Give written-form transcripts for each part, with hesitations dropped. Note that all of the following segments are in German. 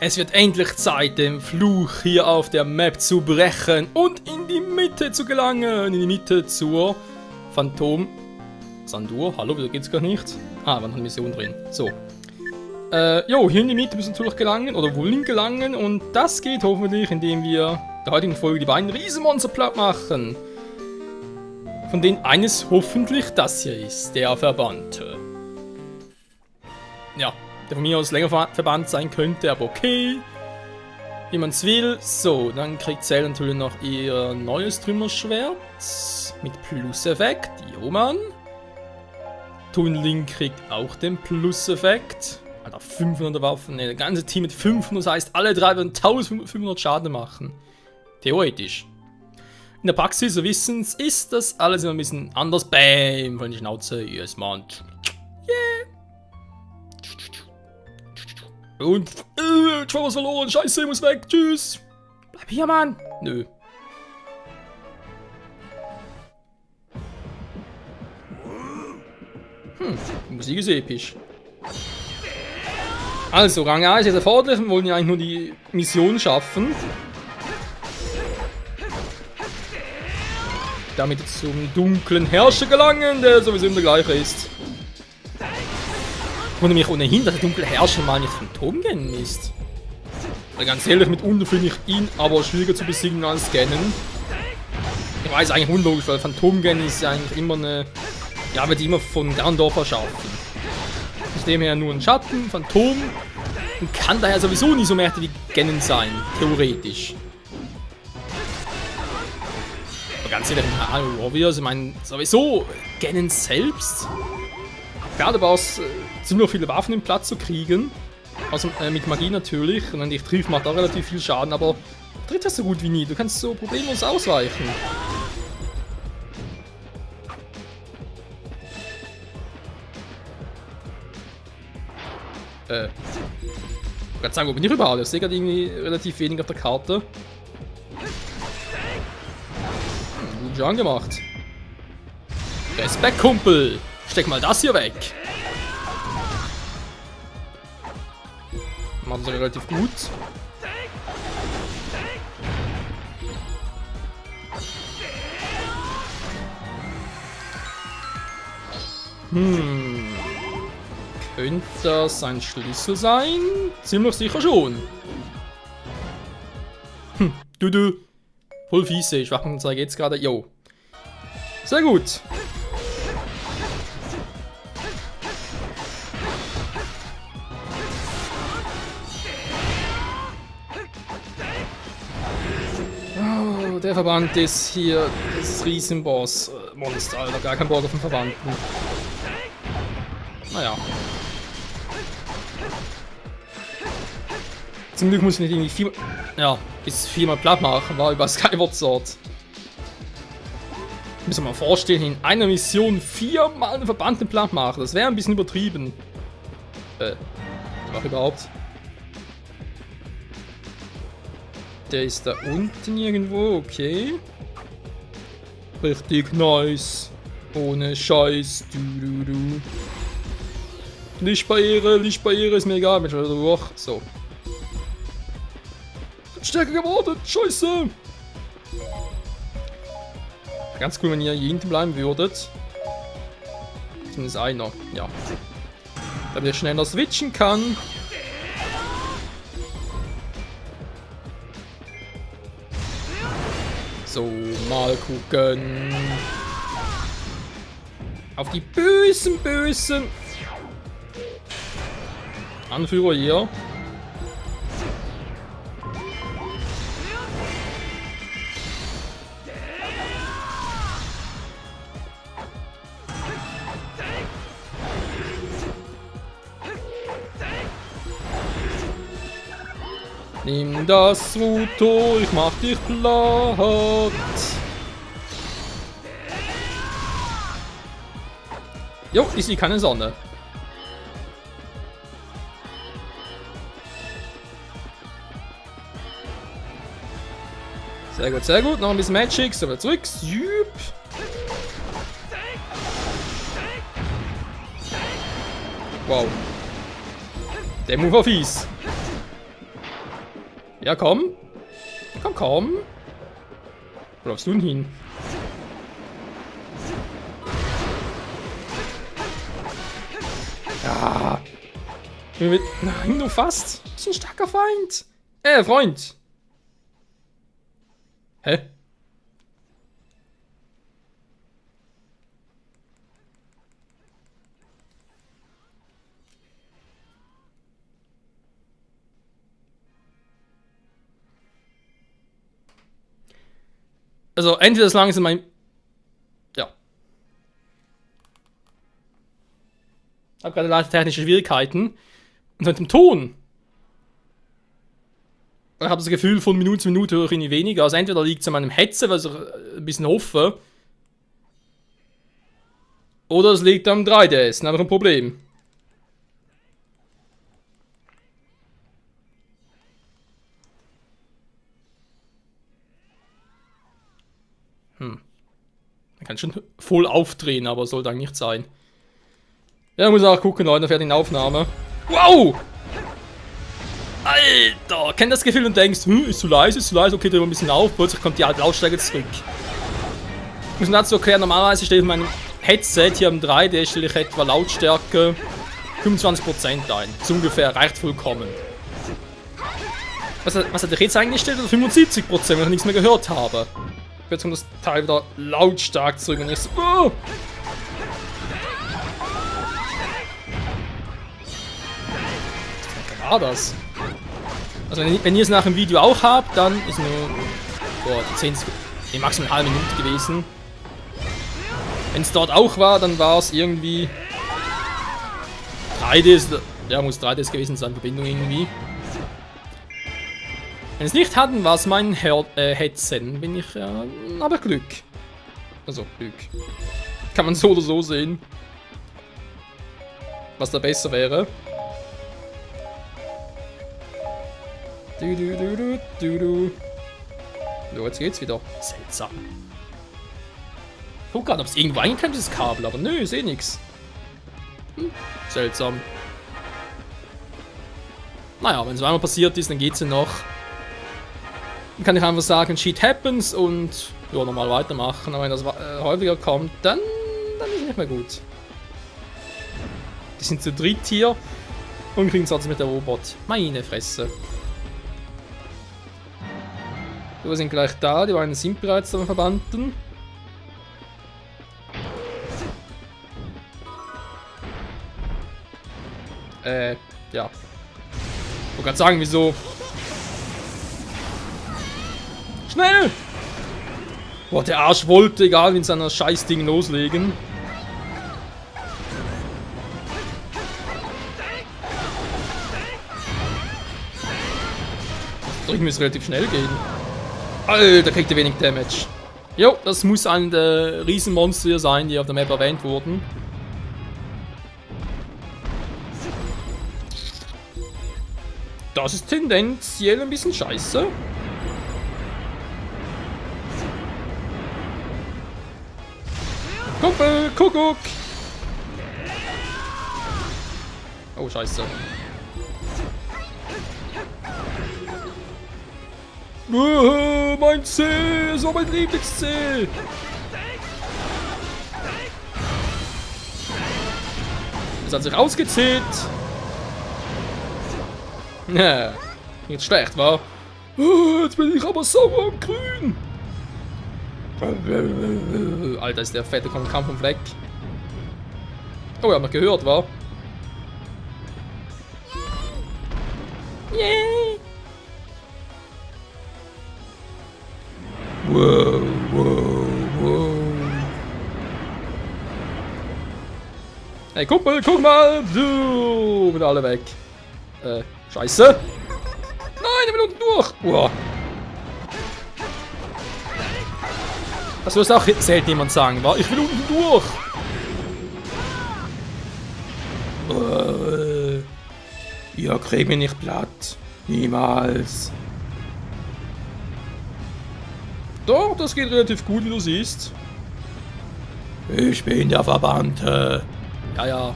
Es wird endlich Zeit, den Fluch hier auf der Map zu brechen und in die Mitte zu gelangen. In die Mitte zur Phantom Sandur. Hallo, wieso geht's gar nicht? Ah, war noch eine Mission drin. So. Jo, hier in die Mitte müssen wir natürlich gelangen, oder wollen gelangen. Und das geht hoffentlich, indem wir in der heutigen Folge die beiden Riesenmonster platt machen. Von denen eines hoffentlich das hier ist, der Verbannte. Ja, der von mir aus länger verbannt sein könnte, aber okay. Wie man es will. So, dann kriegt Cell natürlich noch ihr neues Trümmerschwert. Mit Plus-Effekt. Jo, Mann. Toon kriegt auch den Plus-Effekt. Alter, 500 Waffen. Ne, das ganze Team mit 500. Das heißt, alle drei werden 1500 Schaden machen. Theoretisch. In der Praxis, so wissen's, ist das alles immer ein bisschen anders. Bam! Von der Schnauze. Yes, Mann. Yeah! Und, ich war was verloren. Scheiße, ich muss weg. Tschüss. Bleib hier, Mann. Nö. Die Musik ist episch. Also, Rang A ist jetzt erforderlich. Wir wollen ja eigentlich nur die Mission schaffen. Damit zum dunklen Herrscher gelangen, der sowieso immer der gleiche ist. Ich wundere mich ohnehin, dass der dunkle Herrscher mal nicht Phantomgen ist. Weil ganz ehrlich, mitunter finde ich ihn aber schwieriger zu besiegen als Ganon. Ich weiß eigentlich unlogisch, weil Phantomgen ist ja eigentlich immer eine... Ja, wird immer von Ganondorf erschaffen. Ist dem her nur ein Schatten, Phantom. Und kann daher sowieso nicht so mächtig wie Ganon sein, theoretisch. Ganz ehrlich, Hyrule Warriors, ich meine, sowieso Ganon selbst. Gerade aber aus ziemlich viele Waffen im Platz zu kriegen. Also mit Magie natürlich. Und dann die Triff macht auch relativ viel Schaden, aber tritt das so gut wie nie. Du kannst so problemlos ausweichen. Ich wollte gerade sagen, wo bin ich überhaupt? Ich sehe gerade irgendwie relativ wenig auf der Karte. Gut schon gemacht. Respekt, Kumpel! Steck mal das hier weg! Machen sie relativ gut. Könnte das ein Schlüssel sein? Ziemlich sicher schon. Du. Voll fiese, Schwachenanzeige jetzt gerade. Jo. Sehr gut. Oh, der Verband ist hier das Riesenboss-Monster, Alter. Gar kein Bock auf den Verbanden. Naja. Zum Glück muss ich nicht irgendwie viermal platt machen, war über Skyward Sword. Ich muss mir mal vorstellen, in einer Mission 4-mal einen Verbanden platt machen. Das wäre ein bisschen übertrieben. Was überhaupt? Der ist da unten irgendwo, okay. Richtig nice. Ohne Scheiß. Du. Lichtbarriere ist mir egal, Mensch, durch. So. Stärker geworden, scheiße! Ganz cool, wenn ihr hier hinten bleiben würdet. Zumindest einer, ja. Damit ihr schneller switchen kann. So, mal gucken. Auf die bösen Anführer hier. Nimm das Ruto, ich mach dich platt. Jo, ich sehe keine Sonne. Sehr gut. Noch ein bisschen Magic, so wieder zurück. Süp. Wow. Der Move war fies. Ja, komm. Komm, komm. Wo läufst du denn hin? Ja. Nein, du fast. Das ist ein starker Feind. Freund. Hä? Also, entweder das langsam mein... Ja. Ich habe gerade leider technische Schwierigkeiten. Und mit dem Ton. Ich habe das Gefühl, von Minute zu Minute höre ich ihn weniger. Also entweder liegt es an meinem Headset, was ich ein bisschen hoffe. Oder es liegt am 3DS, einfach ein Problem. Man kann schon voll aufdrehen, aber sollte eigentlich nicht sein. Ja, muss auch gucken, Leute, fertig in Aufnahme. Wow! Alter! Kennt das Gefühl und denkst, ist zu leise, okay, dreh mal ein bisschen auf, plötzlich kommt die alte Lautstärke zurück. Ich muss dazu erklären, normalerweise stelle ich mein Headset hier am 3D, stelle ich etwa Lautstärke 25% ein. Das ungefähr, reicht vollkommen. Was hatte ich jetzt eingestellt? Oder 75%, weil ich nichts mehr gehört habe. Jetzt kommt das Teil wieder lautstark zurück und ich so, oh! Was war das? Also wenn ihr es nach dem Video auch habt, dann ist nur die 10 maximal eine halbe Minute gewesen. Wenn es dort auch war, dann war es irgendwie 3D, ja, muss 3D gewesen sein, Verbindung irgendwie. Wenn es nicht hatten, war es mein Headset. Bin ich, aber Glück. Also, Glück. Kann man so oder so sehen. Was da besser wäre. So, jetzt geht's wieder. Seltsam. Ich guck gerade, ob es irgendwo eingeklemmt ist, das Kabel, aber nö, ich seh nix. Seltsam. Naja, wenn es einmal passiert ist, dann geht's ja noch. Dann kann ich einfach sagen, shit happens und ja, nochmal weitermachen. Aber wenn das häufiger kommt, dann ist es nicht mehr gut. Die sind zu dritt hier und kriegen es mit der Robot. Meine Fresse. Wir sind gleich da, die beiden sind bereits am Verbanden. Ja. Ich wollte gerade sagen, wieso. Schnell! Boah, der Arsch wollte, egal, in seiner Scheißding loslegen. Ich muss relativ schnell gehen. Alter, kriegt er wenig Damage. Jo, das muss ein der Riesenmonster hier sein, die auf der Map erwähnt wurden. Das ist tendenziell ein bisschen scheiße. Kumpel, Kuckuck! Oh, scheiße. Mein C! So mein Lieblings-C! Das hat sich ausgezählt. Ja, nicht schlecht, wa? Jetzt bin ich aber sauer und grün. Alter, ist der fette Kampf vom Fleck. Oh, ihr habt noch gehört, wa? Yeah. Wow, wow, wow. Hey Kumpel, guck mal! Du, sind alle weg. Scheiße! Nein, ich will unten durch! Wow. Das wirst auch selten jemand sagen, wa? Ich will unten durch! Ihr kriegt mich nicht platt. Niemals. Doch, das geht relativ gut, wie du siehst. Ich bin der Verbannte. Ja, ja.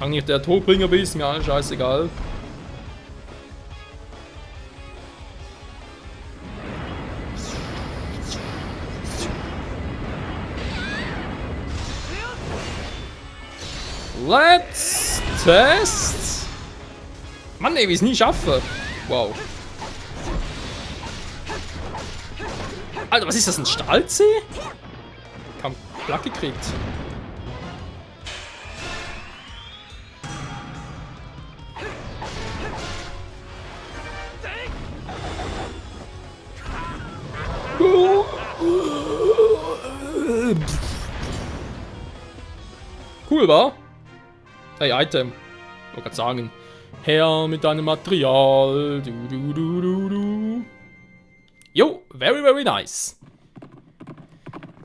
Wenn nicht der Todbringer bist, mir alles scheißegal. Let's test. Mann, ey, wir es nie schaffen. Wow. Alter, was ist das, ein Stahlzeh? Kaum Plack gekriegt. Cool, war? Hey, Item. Ich wollte gerade sagen. Her mit deinem Material. Du. Jo, very, very nice.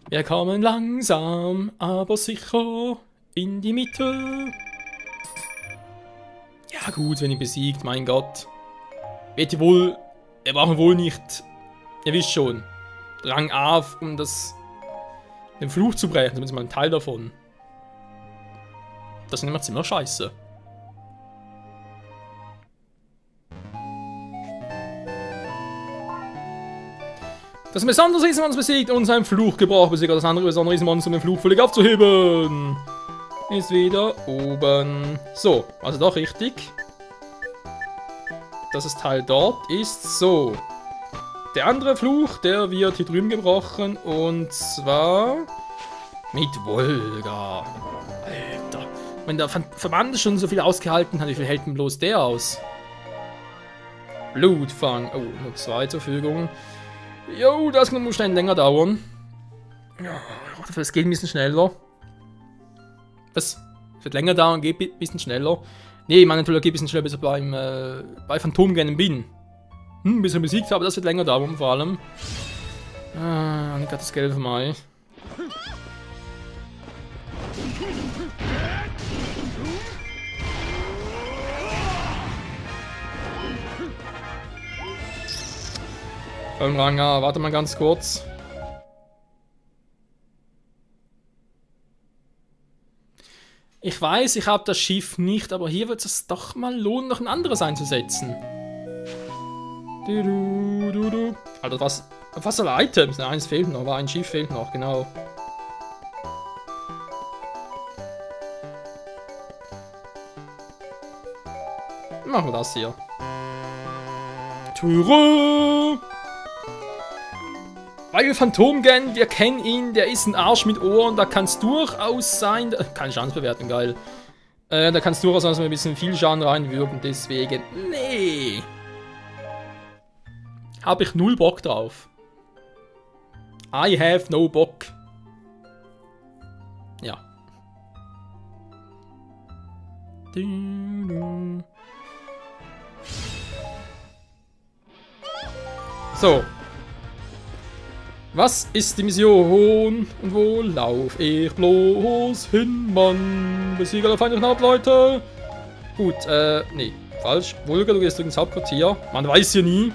Wir kommen langsam, aber sicher in die Mitte. Ja gut, wenn ihr besiegt, mein Gott. Wird ihr wohl... Wir brauchen wohl nicht... Ihr wisst schon. Rang A, um den Fluch zu brechen. Zumindest mal ein Teil davon. Das ist immer ziemlich scheiße. Das besondere ist, wenn man es besiegt und seinen Fluch gebraucht besiegt. Das andere besondere ist, um den Fluch völlig aufzuheben. Ist wieder oben. So, also doch richtig. Das Teil dort ist so. Der andere Fluch, der wird hier drüben gebrochen. Und zwar mit Volga. Alter. Wenn der Verband schon so viel ausgehalten hat, wie viel hält denn bloß der aus? Blutfang. Oh, nur 2 zur Verfügung. Jo, das kann wahrscheinlich länger dauern. Ja, es geht ein bisschen schneller. Was? Es wird länger dauern, geht ein bisschen schneller. Nee, ich meine natürlich geht ein bisschen schneller, bis ich bei Phantomgennen bin. Bis ich besiegt habe, das wird länger dauern vor allem. Ah, ich hatte das Geld für mich. Ranger, warte mal ganz kurz. Ich weiß, ich habe das Schiff nicht, aber hier wird es doch mal lohnen, noch ein anderes einzusetzen. Alter, was soll Items? Eins fehlt noch, aber ein Schiff fehlt noch, genau. Machen wir das hier. Türe! Weil Phantomgen, wir kennen ihn, der ist ein Arsch mit Ohren, da kann es durchaus sein... Keine Schadensbewertung, geil. Da kann es durchaus sein, dass wir ein bisschen viel Schaden reinwirken, deswegen... Nee! Habe ich null Bock drauf. I have no Bock. Ja. So. Was ist die Mission und wo lauf ich bloß hin, Mann? Besiege alle feindlichen Hauptleute. Gut, nee, falsch. Volga, du gehst ins Hauptquartier. Man weiß ja nie.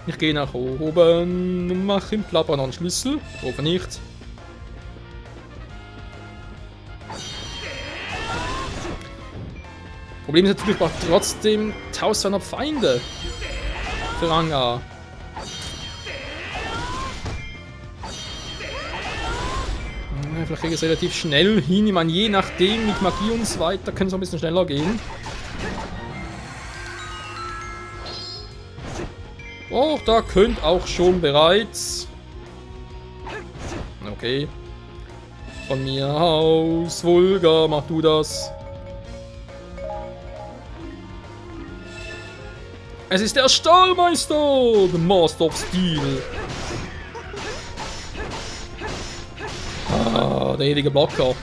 Ich gehe nach oben und mache im Plapper noch einen Schlüssel. Hoffe nicht. Problem ist natürlich, ich brauche trotzdem 1200 Feinde. Für Rang A. Vielleicht kriege ich es relativ schnell hin. Ich meine, je nachdem, mit Magie und so weiter, können es ein bisschen schneller gehen. Oh, da könnt auch schon bereits. Okay. Von mir aus, Volga, mach du das. Es ist der Stahlmeister, the Master of Steel. Ah, der ewige Blocker.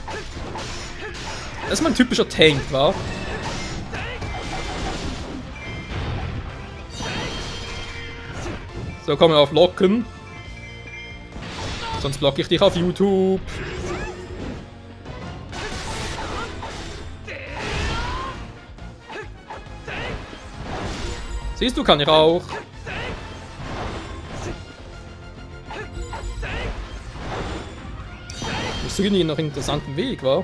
Das ist mein typischer Tank, wa? So, kommen wir auf Locken. Sonst blocke ich dich auf YouTube. Siehst du, kann ich auch. Das ist irgendwie noch einen interessanten Weg, wa?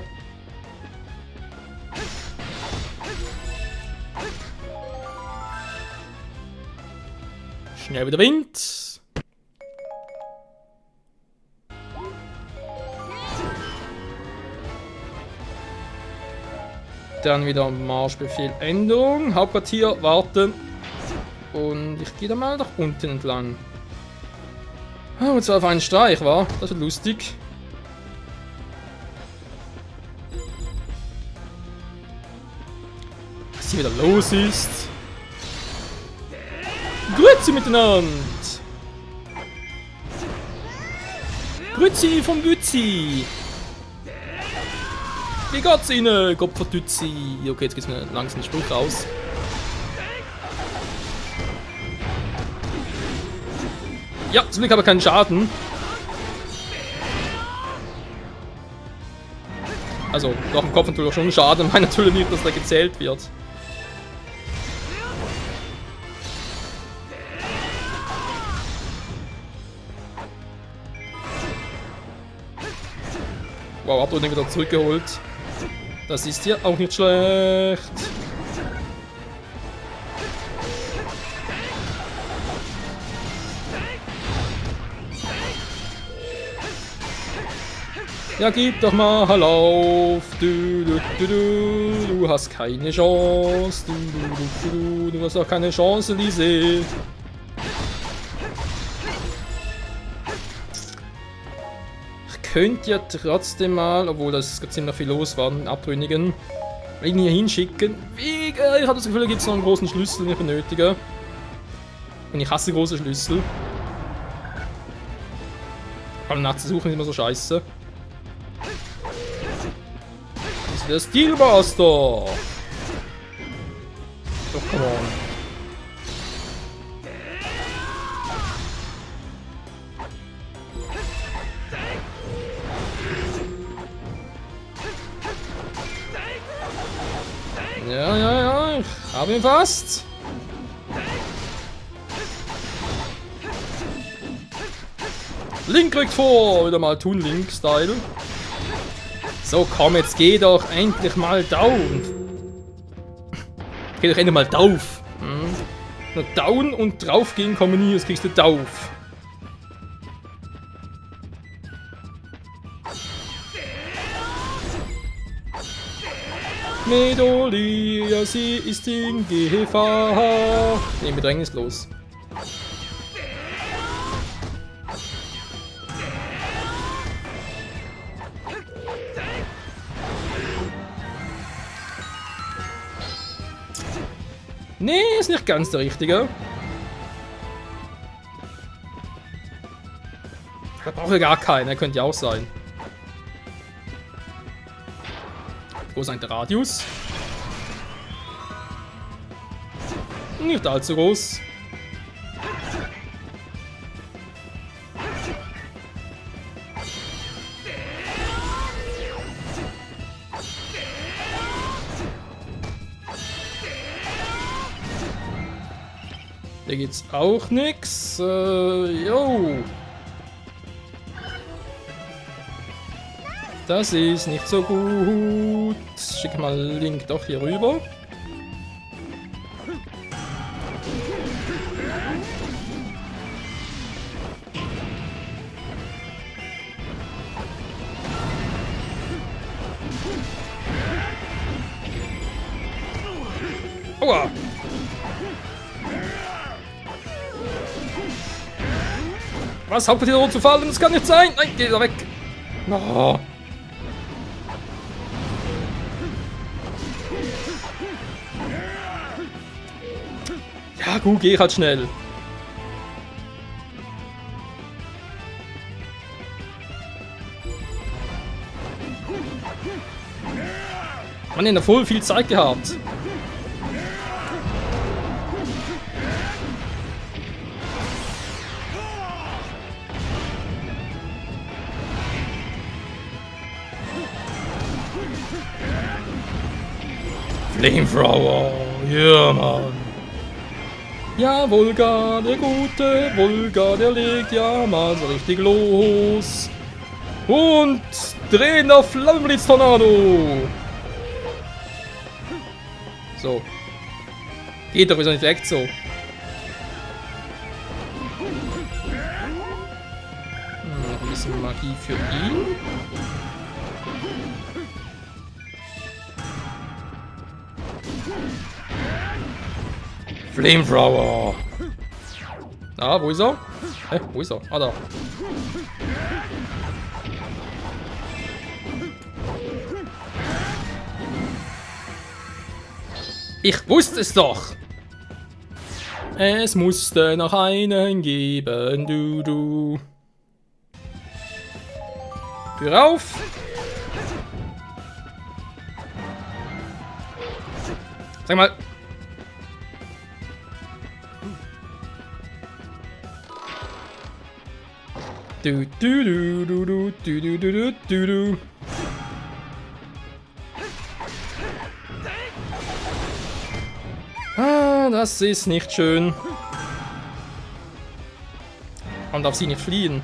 Schnell wieder Wind. Dann wieder Marschbefehl Änderung. Hauptquartier, warten. Und ich gehe da mal nach unten entlang. Oh, und zwar auf einen Streich, war? Das wird lustig. Was hier wieder los ist. Grüezi miteinander! Grüezi vom Bützi! Wie geht's Ihnen, Gopferdützi? Okay, jetzt geht's mir langsam den Spruch raus. Ja, zum Glück habe ich keinen Schaden. Also, doch im Kopf natürlich schon Schaden, weil natürlich nicht, dass da gezählt wird. Wow, hab den wieder zurückgeholt. Das ist hier auch nicht schlecht. Ja, gib doch mal auf. Du hast keine Chance. Du hast auch keine Chance, Lise. Könnt ihr trotzdem mal, obwohl das ziemlich viel los war, den Abtrünnigen, ihn hier hinschicken. Ich habe das Gefühl, da gibt es noch einen großen Schlüssel, den ich benötige. Und ich hasse große Schlüssel. Aber nachzusuchen ist immer so scheiße. Das ist der Steelbuster! Doch, come on. Ja, ich habe ihn fast. Link rückt vor, wieder mal Toon Link-Style. So, komm, jetzt geh doch endlich mal down. Geh doch endlich mal drauf. Nur down und drauf gehen kommen nie, jetzt kriegst du drauf. Medolia, sie ist in Gefahr. Ne, Bedrängnis los. Nee, ist nicht ganz der richtige. Da brauche ich gar keinen, er könnte ja auch sein. Wo ist eigentlich der Radius? Nicht allzu groß. Hier geht's auch nix. Jo. Das ist nicht so gut. Schick mal Link doch hier rüber. Aua! Was? Hauptquartier rot zu fallen? Das kann nicht sein! Nein, geh da weg! Oh. Ja gut, geh halt schnell. Man hat ja voll viel Zeit gehabt. Flamethrower, ja Mann. Ja, Volga, der Gute, Volga, der legt ja mal so richtig los. Und drehender Flammenblitz-Tornado. So. Geht doch, ist doch nicht direkt so. Noch ein bisschen Magie für ihn. Flamethrower. Ah, wo ist er? Hä, wo ist er? Ah, da. Ich wusste es doch! Es musste noch einen geben, du. Tür auf! Sag mal. Du. Ah, das ist nicht schön. Man darf sie nicht fliehen.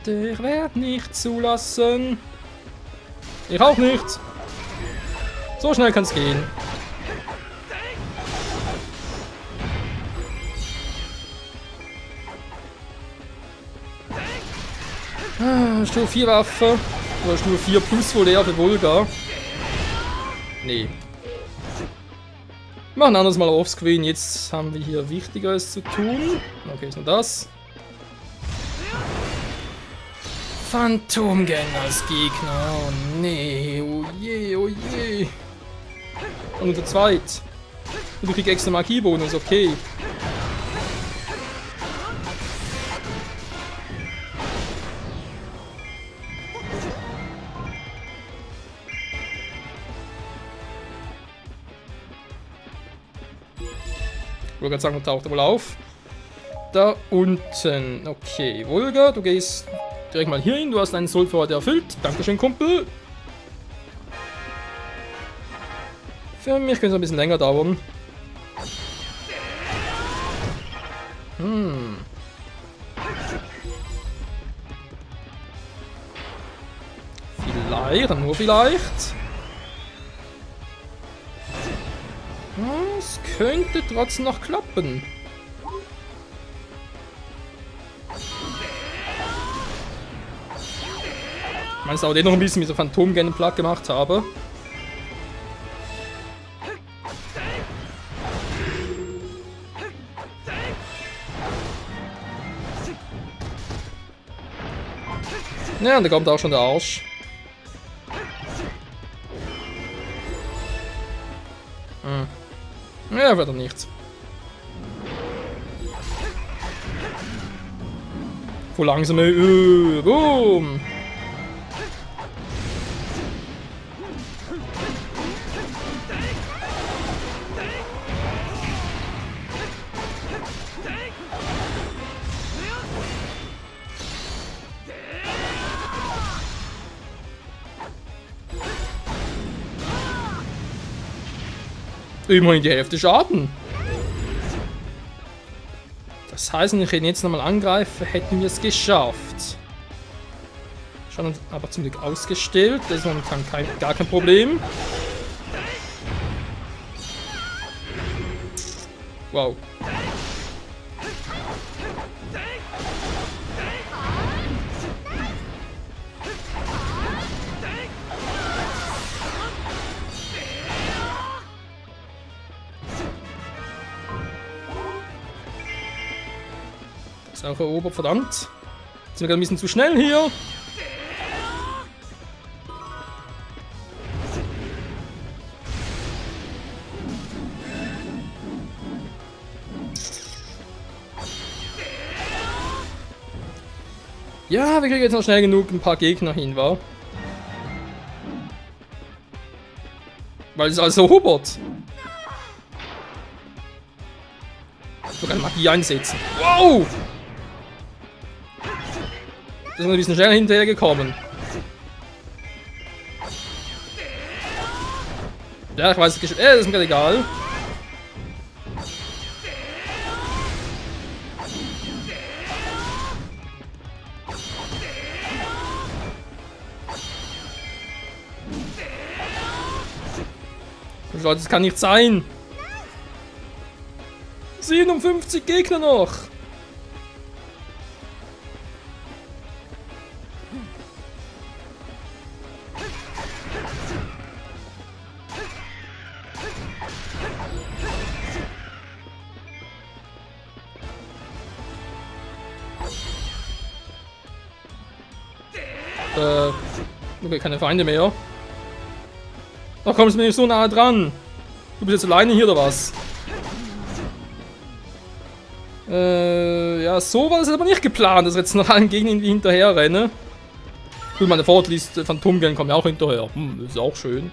Ich werde nicht zulassen. Ich auch nicht. So schnell kann es gehen. Stufe 4 Waffe. Oder Stufe 4 plus wohl eher für Vulgar. Nee. Wir machen anders mal offscreen. Jetzt haben wir hier Wichtigeres zu tun. Okay, ist nur das. Phantomgang als Gegner. Oh nee, oh je, oh je. Und nur zu zweit. Und ich krieg extra Magiebonus, okay. Ich wollte gerade sagen, taucht er wohl auf. Da unten. Okay, Vulgar, du gehst direkt mal hier hin. Du hast deinen Soul für heute erfüllt. Dankeschön, Kumpel. Für mich könnte es ein bisschen länger dauern. Vielleicht, nur vielleicht. Es könnte trotzdem noch klappen. Ich meine, es dauert eh noch ein bisschen, wie ich so Phantomgang platt gemacht habe. Ja, und da kommt auch schon der Arsch. Ja, wird er nichts. Voll langsam. Boom. Immerhin die Hälfte Schaden. Das heißt, wenn ich ihn jetzt nochmal angreife, hätten wir es geschafft. Schon aber zum Glück ausgestellt. Das ist momentan gar kein Problem. Wow. Auch erobert, verdammt. Jetzt sind wir gerade ein bisschen zu schnell hier. Ja, wir kriegen jetzt noch schnell genug ein paar Gegner hin, wa? Weil es alles erobert. Ich will keine Magie einsetzen. Wow! Da sind wir ein bisschen schneller hinterher gekommen. Ja, ich weiß, das ist mir gerade egal. Leute, das kann nicht sein. 57 Gegner noch. Okay, keine Feinde mehr. Ach, kommst du mir nicht so nahe dran? Du bist jetzt alleine hier oder was? Ja, so war das aber nicht geplant, dass ich jetzt noch allen Gegnern irgendwie hinterher renne. Gut, meine Fortlist Phantomgern kommen ja auch hinterher. Das ist auch schön.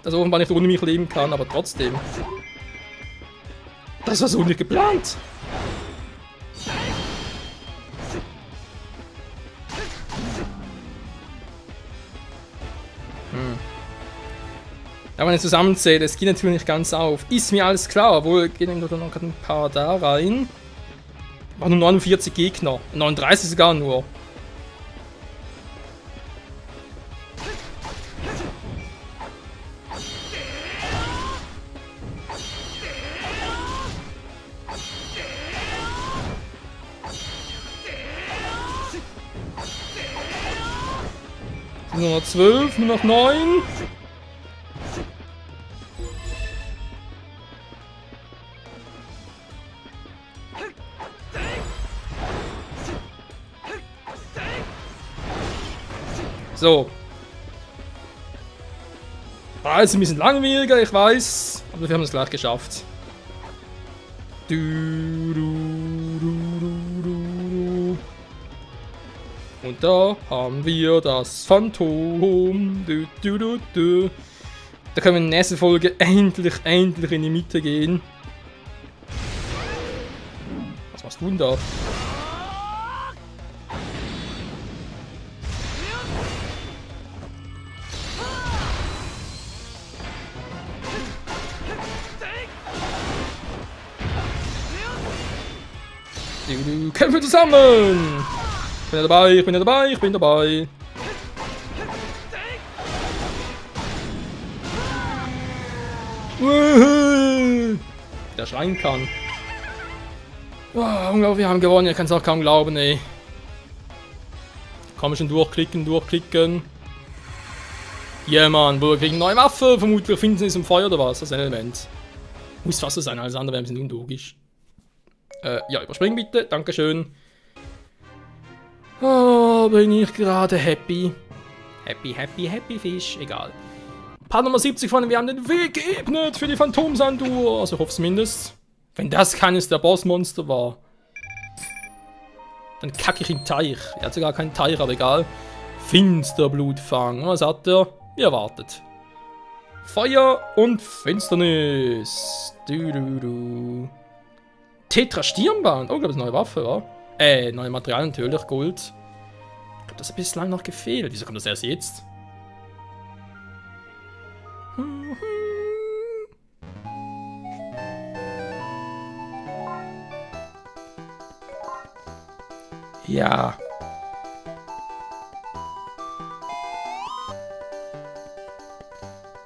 Dass er offenbar nicht ohne mich leben kann, aber trotzdem. Das war so nicht geplant. Ja, wenn ich zusammenzähle, es geht natürlich nicht ganz auf. Ist mir alles klar, obwohl gehen noch ein paar da rein. War nur 49 Gegner. 39 sogar nur. Nur noch 12, nur noch 9. So. War jetzt ein bisschen langwieriger, ich weiß. Aber wir haben es gleich geschafft. Und da haben wir das Phantom. Da können wir in der nächsten Folge endlich in die Mitte gehen. Was machst du denn da? Kämpfen zusammen! Ich bin dabei, ich bin dabei, ich bin dabei. Der schreien kann. Oh, unglaublich, wir haben gewonnen, ich kann es auch kaum glauben, ey. Kann man schon durchklicken. Ja, Mann, wir kriegen eine neue Waffe. Vermutlich finden sie es im Feuer oder was, das Element. Muss fast so sein, alles andere wäre ein bisschen unlogisch. Ja, überspringen bitte, dankeschön. Oh, bin ich gerade happy. Happy Fisch, egal. Part Nummer 70 von wir haben den Weg geebnet für die Phantomsanduhr. Also ich hoffe es mindestens. Wenn das keines der Bossmonster war, dann kacke ich im Teich. Er hat sogar keinen Teich, aber egal. Finsterblutfang. Was hat er? Wie erwartet. Feuer und Finsternis. Tetra Stirnband. Oh, ich glaube, das ist eine neue Waffe, wa? Neue Materialien natürlich, Gold. Ich glaube, das hat bislang noch gefehlt. Wieso kommt das erst jetzt? Ja.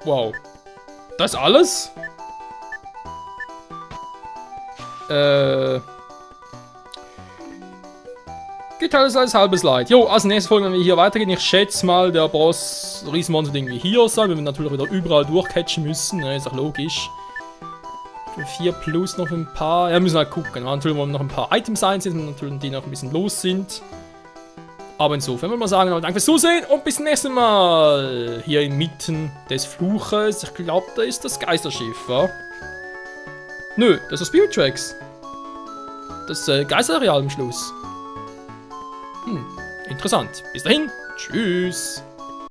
Wow. Das alles? Geht alles als halbes Leid. Jo, also nächste Folge, wenn wir hier weitergehen, ich schätze mal, der Boss Riesenmonster irgendwie hier sein, weil wir natürlich wieder überall durchcatchen müssen, ne, ist auch logisch. 4 plus noch ein paar, ja, müssen halt gucken, natürlich wollen wir noch ein paar Items einsetzen, natürlich die noch ein bisschen los sind. Aber insofern würde man sagen, danke fürs Zusehen und bis zum nächsten Mal. Hier inmitten des Fluches, ich glaube, da ist das Geisterschiff, wa? Nö, das ist Spirit Tracks. Das Geisterareal am Schluss. Interessant. Bis dahin. Tschüss.